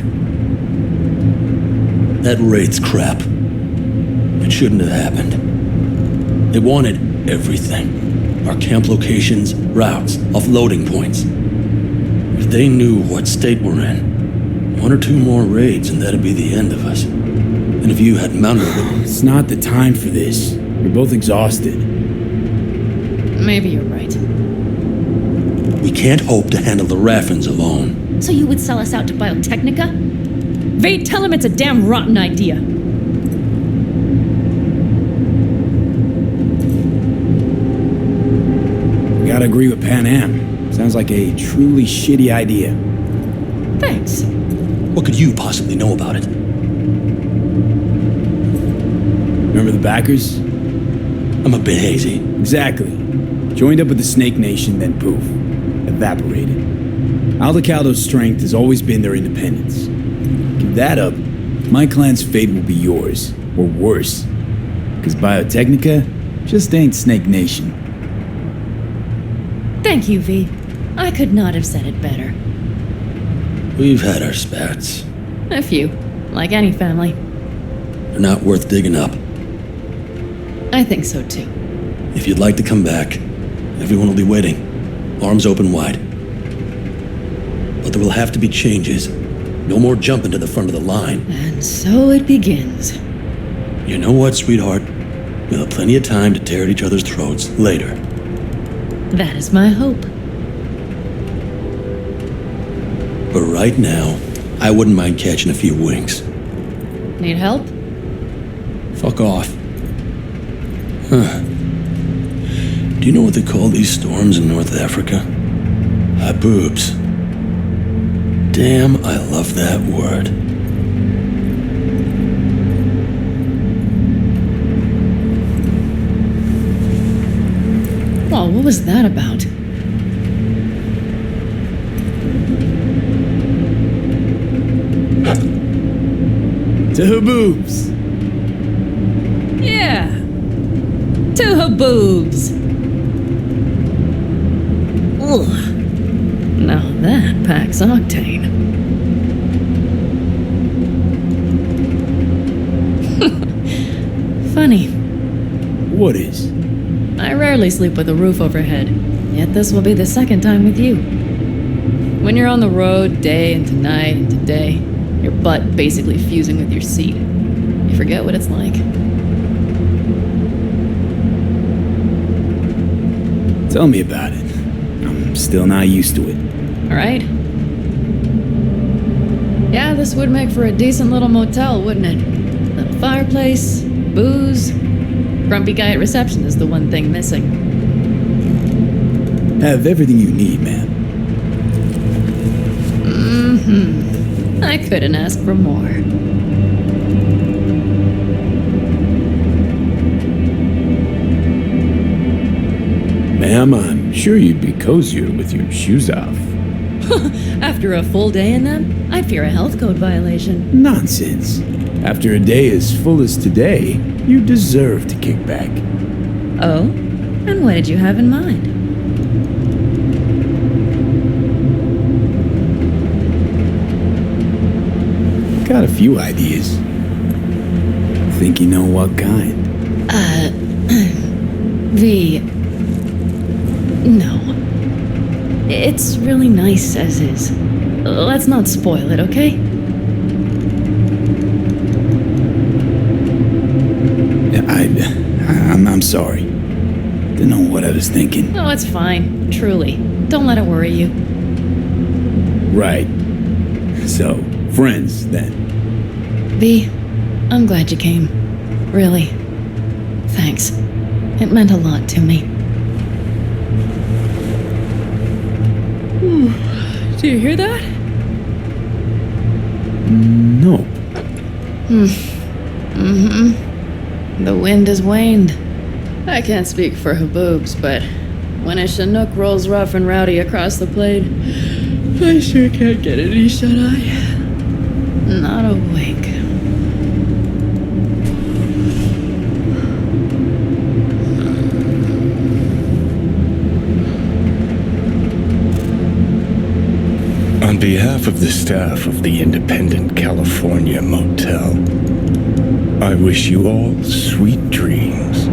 That raid's crap. It shouldn't have happened. They wanted everything. Our camp locations, routes, offloading points. If they knew what state we're in, one or two more raids and that'd be the end of us. And if you had mounted it... It's not the time for this. We're both exhausted. Maybe you're right. We can't hope to handle the Raffins alone. So you would sell us out to Biotechnica? Vade, tell him it's a damn rotten idea. Gotta agree with Pan Am. Sounds like a truly shitty idea. Thanks. What could you possibly know about it? Remember the backers? I'm a bit hazy. Exactly. Joined up with the Snake Nation, then poof. Evaporated. Aldecaldo's strength has always been their independence. Give that up, my clan's fate will be yours. Or worse. Because Biotechnica just ain't Snake Nation. Thank you, V. I could not have said it better. We've had our spats. A few. Like any family. They're not worth digging up. I think so too. If you'd like to come back, everyone will be waiting. Arms open wide. But there will have to be changes. No more jumping to the front of the line. And so it begins. You know what, sweetheart? We'll have plenty of time to tear at each other's throats later. That is my hope. But right now, I wouldn't mind catching a few winks. Need help? Fuck off. Huh. Do you know what they call these storms in North Africa? Haboobs. Damn, I love that word. Well, what was that about? To Haboobs! Yeah! To Haboobs! Ugh. Now that packs octane. Funny. What is? I rarely sleep with a roof overhead, yet this will be the second time with you. When you're on the road day into night into day, your butt basically fusing with your seat, you forget what it's like. Tell me about it. I'm still not used to it. Alright? Yeah, this would make for a decent little motel, wouldn't it? Little fireplace, booze. Grumpy guy at reception is the one thing missing. Have everything you need, man. Mm-hmm. I couldn't ask for more. Ma'am, I'm sure you'd be cozier with your shoes off. After a full day in them, I'd fear a health code violation. Nonsense. After a day as full as today, you deserve to kick back. Oh? And what did you have in mind? Got a few ideas. Think you know what kind? V. No. It's really nice as is. Let's not spoil it, okay? I'm sorry. Didn't know what I was thinking. No, it's fine. Truly. Don't let it worry you. Right. So, friends, then. V, I'm glad you came. Really. Thanks. It meant a lot to me. Do you hear that? No. Mm-hmm. The wind has waned. I can't speak for Haboobs, but when a Chinook rolls rough and rowdy across the plain, I sure can't get any shut-eye. Not a wink. On behalf of the staff of the Independent California Motel, I wish you all sweet dreams.